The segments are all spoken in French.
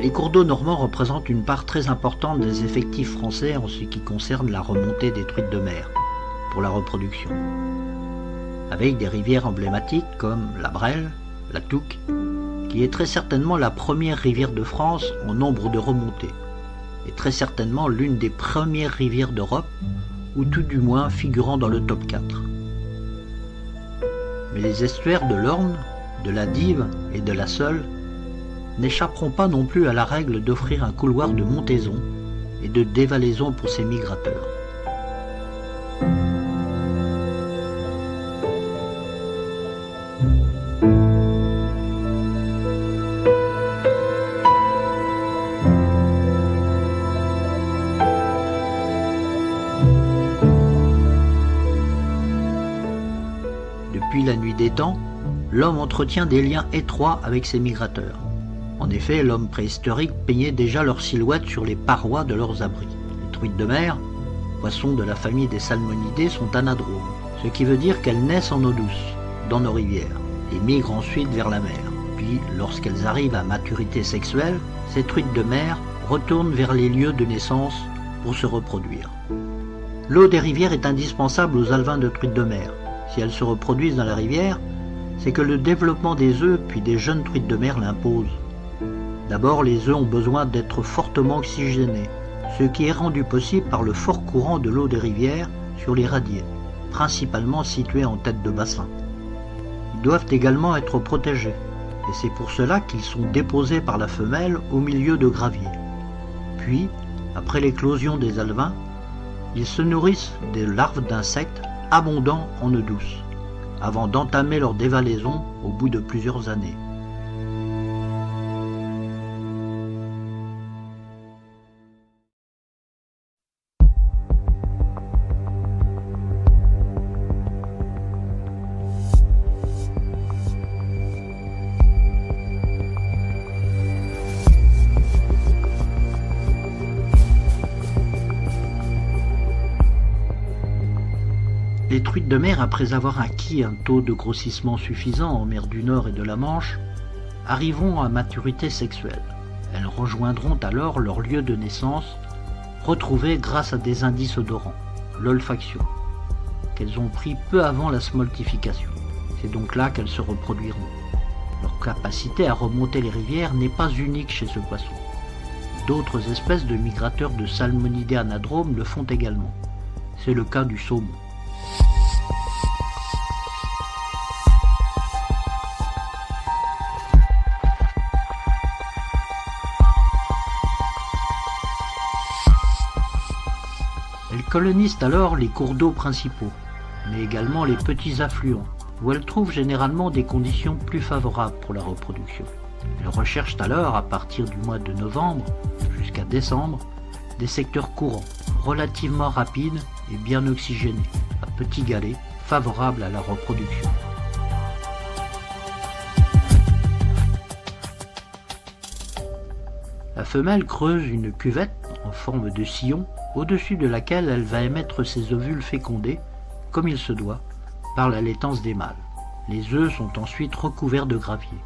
Les cours d'eau normands représentent une part très importante des effectifs français en ce qui concerne la remontée des truites de mer pour la reproduction, avec des rivières emblématiques comme la Brelle, la Touques, qui est très certainement la première rivière de France en nombre de remontées, et très certainement l'une des premières rivières d'Europe, ou tout du moins figurant dans le top 4. Mais les estuaires de l'Orne, de la Dive et de la Seule n'échapperont pas non plus à la règle d'offrir un couloir de montaison et de dévalaison pour ces migrateurs. Depuis la nuit des temps, l'homme entretient des liens étroits avec ses migrateurs. En effet, l'homme préhistorique peignait déjà leur silhouette sur les parois de leurs abris. Les truites de mer, poissons de la famille des salmonidés, sont anadromes, ce qui veut dire qu'elles naissent en eau douce, dans nos rivières, et migrent ensuite vers la mer. Puis, lorsqu'elles arrivent à maturité sexuelle, ces truites de mer retournent vers les lieux de naissance pour se reproduire. L'eau des rivières est indispensable aux alevins de truites de mer. Si elles se reproduisent dans la rivière, c'est que le développement des œufs puis des jeunes truites de mer l'impose. D'abord, les œufs ont besoin d'être fortement oxygénés, ce qui est rendu possible par le fort courant de l'eau des rivières sur les radiers, principalement situés en tête de bassin. Ils doivent également être protégés, et c'est pour cela qu'ils sont déposés par la femelle au milieu de graviers. Puis, après l'éclosion des alevins, ils se nourrissent des larves d'insectes abondants en eau douce, avant d'entamer leur dévalaison au bout de plusieurs années. Les truites de mer, après avoir acquis un taux de grossissement suffisant en mer du Nord et de la Manche, arriveront à maturité sexuelle. Elles rejoindront alors leur lieu de naissance, retrouvé grâce à des indices odorants, l'olfaction, qu'elles ont pris peu avant la smoltification. C'est donc là qu'elles se reproduiront. Leur capacité à remonter les rivières n'est pas unique chez ce poisson. D'autres espèces de migrateurs de salmonidés anadromes le font également. C'est le cas du saumon. Elles colonisent alors les cours d'eau principaux, mais également les petits affluents, où elles trouvent généralement des conditions plus favorables pour la reproduction. Elles recherchent alors, à partir du mois de novembre jusqu'à décembre, des secteurs courants, relativement rapides et bien oxygénés, à petits galets, favorables à la reproduction. La femelle creuse une cuvette en forme de sillon au-dessus de laquelle elle va émettre ses ovules fécondés, comme il se doit, par la laitance des mâles. Les œufs sont ensuite recouverts de gravier.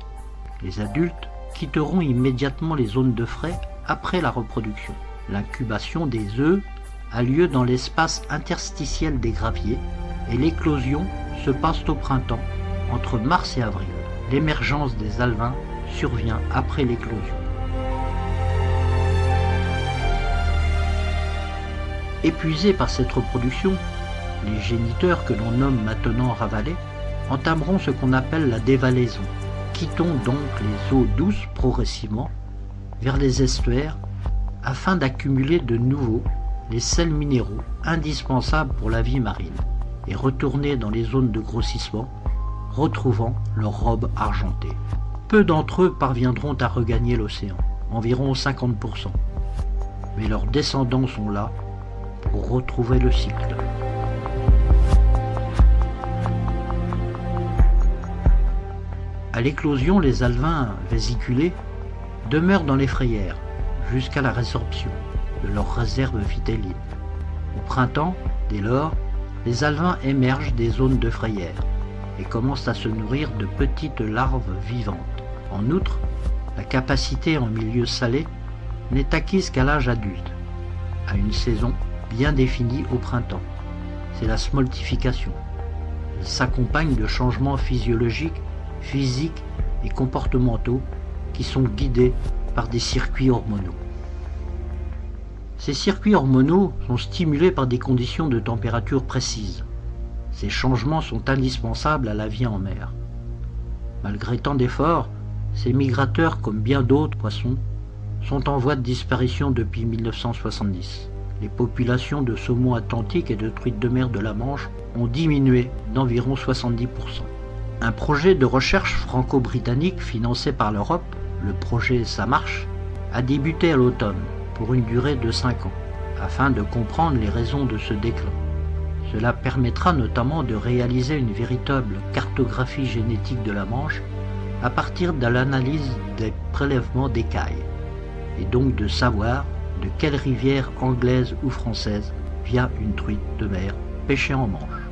Les adultes quitteront immédiatement les zones de frai après la reproduction. L'incubation des œufs a lieu dans l'espace interstitiel des graviers et l'éclosion se passe au printemps, entre mars et avril. L'émergence des alevins survient après l'éclosion. Épuisés par cette reproduction, les géniteurs que l'on nomme maintenant ravalés entameront ce qu'on appelle la dévalaison. Quittons donc les eaux douces progressivement vers les estuaires afin d'accumuler de nouveau les sels minéraux indispensables pour la vie marine et retourner dans les zones de grossissement, retrouvant leur robe argentée. Peu d'entre eux parviendront à regagner l'océan, environ 50%, mais leurs descendants sont là pour retrouver le cycle. À l'éclosion, les alevins vésiculés demeurent dans les frayères jusqu'à la résorption de leurs réserves vitellines. Au printemps, dès lors, les alevins émergent des zones de frayères et commencent à se nourrir de petites larves vivantes. En outre, La capacité en milieu salé n'est acquise qu'à l'âge adulte, à une saison bien définie au printemps. C'est la smoltification. Elle s'accompagne de changements physiologiques, physiques et comportementaux qui sont guidés par des circuits hormonaux. Ces circuits hormonaux sont stimulés par des conditions de température précises. Ces changements sont indispensables à la vie en mer. Malgré tant d'efforts, ces migrateurs, comme bien d'autres poissons, sont en voie de disparition depuis 1970. Les populations de saumons atlantiques et de truites de mer de la Manche ont diminué d'environ 70%. Un projet de recherche franco-britannique financé par l'Europe, le projet Ça marche, a débuté à l'automne pour une durée de 5 ans, afin de comprendre les raisons de ce déclin. Cela permettra notamment de réaliser une véritable cartographie génétique de la Manche à partir de l'analyse des prélèvements d'écailles, et donc de savoir de quelle rivière anglaise ou française vient une truite de mer pêchée en Manche.